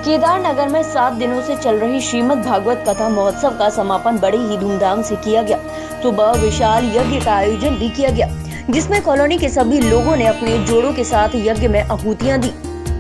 केदारनगर में 7 दिनों से चल रही श्रीमद् भागवत कथा महोत्सव का समापन बड़े ही धूमधाम से किया गया। सुबह विशाल यज्ञ का आयोजन भी किया गया, जिसमें कॉलोनी के सभी लोगों ने अपने जोड़ों के साथ यज्ञ में आहुतियां दी।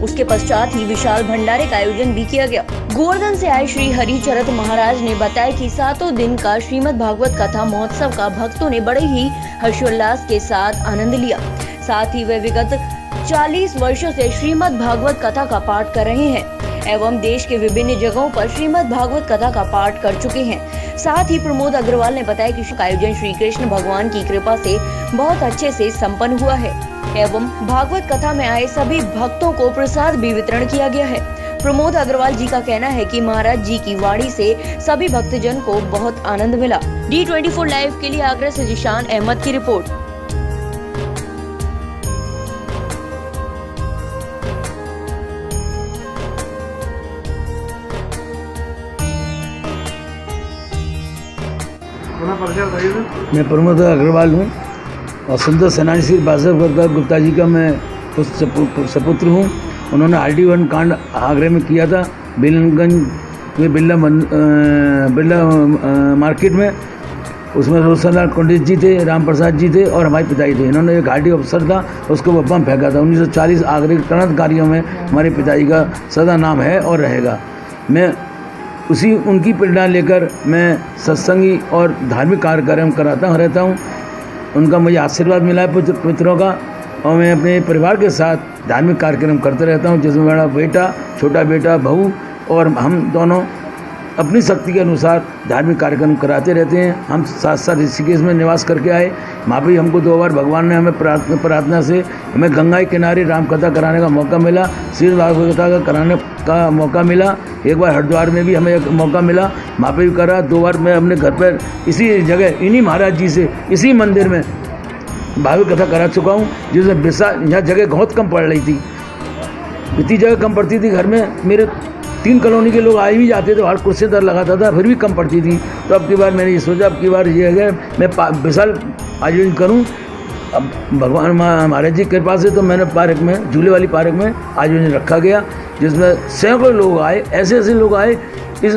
उसके पश्चात ही विशाल भंडारे का आयोजन भी किया गया। गोवर्धन से आए श्री हरिचरत महाराज ने बताया कि 7 दिन का श्रीमद् भागवत कथा महोत्सव का भक्तों ने बड़े ही हर्षोल्लास के साथ आनंद लिया। साथ ही वे विगत 40 वर्षों से श्रीमद् भागवत कथा का पाठ कर रहे हैं एवं देश के विभिन्न जगहों पर श्रीमद् भागवत कथा का पाठ कर चुके हैं। साथ ही प्रमोद अग्रवाल ने बताया कि आयोजन श्री कृष्ण भगवान की कृपा से बहुत अच्छे से संपन्न हुआ है एवं भागवत कथा में आए सभी भक्तों को प्रसाद भी वितरण किया गया है। प्रमोद अग्रवाल जी का कहना है कि महाराज जी की वाणी से सभी भक्तजन को बहुत आनंद मिला। D24 लाइव के लिए आगरा से जिशान अहमद की रिपोर्ट। मैं प्रमोद अग्रवाल हूँ और सुंदर सेनानी श्री बासव गुप्ता जी का मैं सपुत्र हूँ। उन्होंने RD1 कांड आगरे में किया था, बिलनगंज में बिरला मार्केट में। उसमें रोशनलाल पंडित जी थे, राम प्रसाद जी थे और हमारे पिताजी थे। इन्होंने एक RD अफसर था, उसको वो बम फेंका था। 1940 आगरे के क्रांतिकारियों में हमारे पिताजी का सदा नाम है और रहेगा। मैं उनकी प्रेरणा लेकर मैं सत्संगी और धार्मिक कार्यक्रम कराता रहता हूँ। उनका मुझे आशीर्वाद मिला है पितरों का, और मैं अपने परिवार के साथ धार्मिक कार्यक्रम करते रहता हूँ, जिसमें मेरा बेटा, छोटा बेटा, बहू और हम दोनों अपनी शक्ति के अनुसार धार्मिक कार्यक्रम कराते रहते हैं। हम साथ ऋषिकेश में निवास करके आए। वहाँ भी हमको 2 बार भगवान ने हमें प्रार्थना से हमें गंगा के किनारे राम कथा कराने का मौका मिला, श्रीमद् भागवत कथा का कराने का मौका मिला। एक बार हरिद्वार में भी हमें एक मौका मिला, वहाँ पे भी करा। 2 बार मैं अपने घर पर इसी जगह इन्हीं महाराज जी से इसी मंदिर में भागवत कथा करा चुका हूँ, जिसमें यहाँ जगह बहुत कम पड़ रही थी। इतनी जगह कम पड़ती थी, घर में मेरे 3 कॉलोनी के लोग आए भी जाते थे, हर कुर्सी दर लगाता था, फिर भी कम पड़ती थी। तो अब की बार मैंने ये सोचा, अब की बार ये है मैं विशाल आयोजन करूं। अब भगवान महाराज जी की कृपा से तो मैंने पार्क में, झूले वाली पार्क में आयोजन रखा गया, जिसमें सैकड़ों लोग आए। ऐसे लोग आए, इस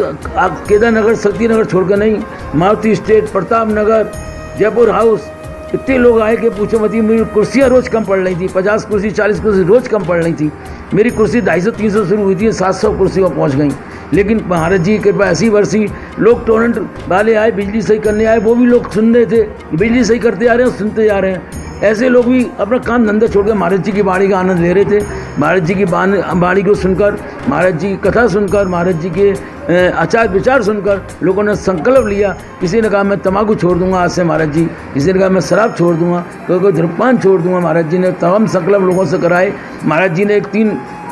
केदारनगर शक्तिनगर छोड़कर नहीं, मारुति स्टेट, प्रताप नगर, जयपुर हाउस, इतने लोग आए कि पूछो मत। मेरी कुर्सियाँ रोज़ कम पड़ रही थी, 50 कुर्सी 40 कुर्सी रोज़ कम पड़ रही थी। मेरी कुर्सी 250-300 शुरू हुई थी, 700 कुर्सियों पहुँच गई। लेकिन महाराज जी की कृपा ऐसी बरसी, लोग टोरेंट वाले आए, बिजली सही करने आए, वो भी लोग सुन रहे थे, बिजली सही करते आ रहे हैं, सुनते जा रहे हैं। ऐसे लोग भी अपना काम धंधा छोड़कर महाराज जी की वाणी का आनंद ले रहे थे। महाराज जी की वाणी को सुनकर, महाराज जी की कथा सुनकर, महाराज जी के आचार विचार सुनकर लोगों ने संकल्प लिया। किसी ने कहा मैं तम्बाकू छोड़ दूंगा आज से महाराज जी, किसी ने कहा मैं शराब छोड़ दूंगा, कोई धूम्रपान छोड़ दूंगा। महाराज जी ने तमाम संकल्प लोगों से कराए। महाराज जी ने एक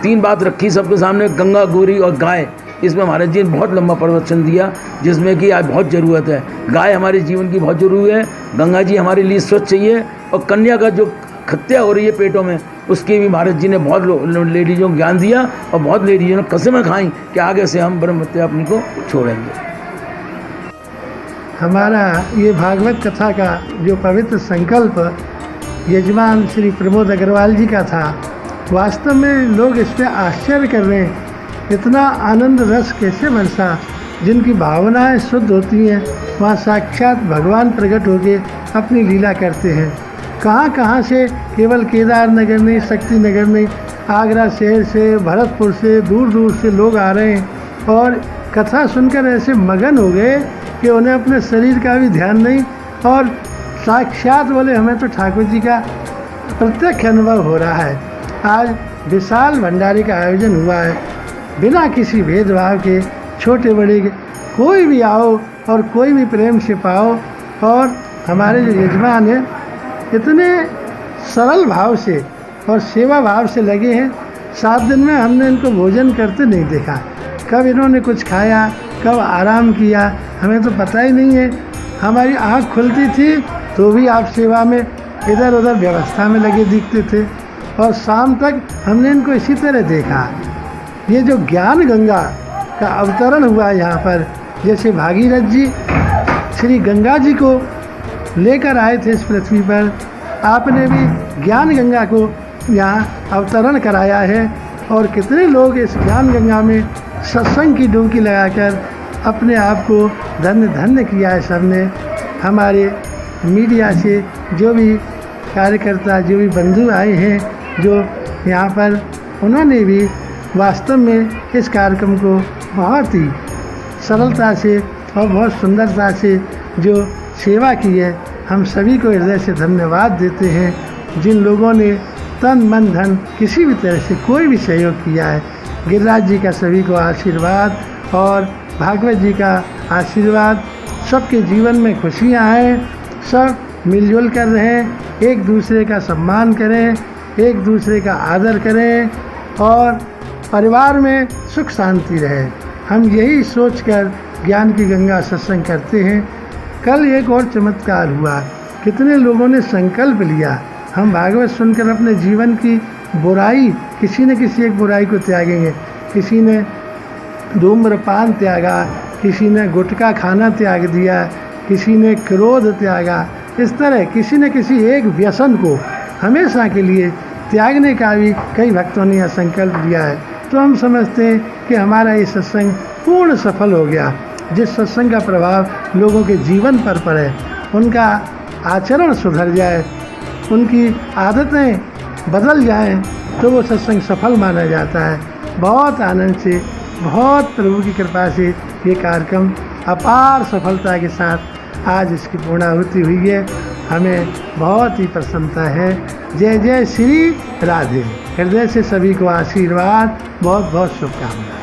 तीन बात रखी सबके सामने, गंगा, गौरी और गाय। इसमें महाराज जी ने बहुत लंबा प्रवचन दिया, जिसमें कि आज बहुत ज़रूरत है। गाय हमारे जीवन की बहुत जरूरी है, गंगा जी हमारे लिए स्वच्छ चाहिए, और कन्या का जो हत्या हो रही है पेटों में, उसके भी महाराज जी ने बहुत लेडीज़ों को ज्ञान दिया, और बहुत लेडीज़ों ने कसमें खाई कि आगे से हम ब्रह्म हत्या अपनी को छोड़ेंगे। हमारा ये भागवत कथा का जो पवित्र संकल्प यजमान श्री प्रमोद अग्रवाल जी का था, वास्तव में लोग इस पर आश्चर्य कर रहे हैं। इतना आनंद रस कैसे बरसा। जिनकी भावनाएं शुद्ध होती हैं, वहाँ साक्षात भगवान प्रकट होकर अपनी लीला करते हैं। कहाँ से, केवल केदारनगर नहीं, शक्तिनगर नहीं, आगरा शहर से, भरतपुर से, दूर से लोग आ रहे हैं और कथा सुनकर ऐसे मगन हो गए कि उन्हें अपने शरीर का भी ध्यान नहीं, और साक्षात बोले हमें तो ठाकुर जी का प्रत्यक्ष अनुभव हो रहा है। आज विशाल भंडारे का आयोजन हुआ है, बिना किसी भेदभाव के, छोटे बड़े के, कोई भी आओ और कोई भी प्रेम से पाओ। और हमारे जो यजमान हैं, इतने सरल भाव से और सेवा भाव से लगे हैं। 7 दिन में हमने इनको भोजन करते नहीं देखा। कब इन्होंने कुछ खाया, कब आराम किया, हमें तो पता ही नहीं है। हमारी आँख खुलती थी तो भी आप सेवा में इधर उधर व्यवस्था में लगे दिखते थे, और शाम तक हमने इनको इसी तरह देखा। ये जो ज्ञान गंगा का अवतरण हुआ यहाँ पर, जैसे भागीरथ जी श्री गंगा जी को लेकर आए थे इस पृथ्वी पर, आपने भी ज्ञान गंगा को यहाँ अवतरण कराया है। और कितने लोग इस ज्ञान गंगा में सत्संग की डुबकी लगाकर अपने आप को धन्य धन्य किया है। सबने हमारे मीडिया से जो भी कार्यकर्ता, जो भी बंधु आए हैं, जो यहाँ पर, उन्होंने भी वास्तव में इस कार्यक्रम को बहुत ही सरलता से और बहुत सुंदरता से जो सेवा की है, हम सभी को हृदय से धन्यवाद देते हैं। जिन लोगों ने तन मन धन किसी भी तरह से कोई भी सहयोग किया है, गिरिराज जी का सभी को आशीर्वाद और भागवत जी का आशीर्वाद। सबके जीवन में खुशियाँ आएँ, सब मिलजुल कर रहें, एक दूसरे का सम्मान करें, एक दूसरे का आदर करें और परिवार में सुख शांति रहे। हम यही सोचकर ज्ञान की गंगा सत्संग करते हैं। कल एक और चमत्कार हुआ, कितने लोगों ने संकल्प लिया, हम भागवत सुनकर अपने जीवन की बुराई, किसी न किसी एक बुराई को त्यागेंगे। किसी ने धूम्रपान त्यागा, किसी ने गुटखा खाना त्याग दिया, किसी ने क्रोध त्यागा। इस तरह किसी न किसी एक व्यसन को हमेशा के लिए त्यागने का भी कई भक्तों ने यह संकल्प लिया है। तो हम समझते हैं कि हमारा ये सत्संग पूर्ण सफल हो गया। जिस सत्संग का प्रभाव लोगों के जीवन पर पड़े, उनका आचरण सुधर जाए, उनकी आदतें बदल जाएं, तो वो सत्संग सफल माना जाता है। बहुत आनंद से, बहुत प्रभु की कृपा से ये कार्यक्रम अपार सफलता के साथ आज इसकी पूर्णाहुति हुई है। हमें बहुत ही प्रसन्नता है। जय जय श्री राधे। हृदय से सभी को आशीर्वाद, बहुत बहुत शुभकामनाएं।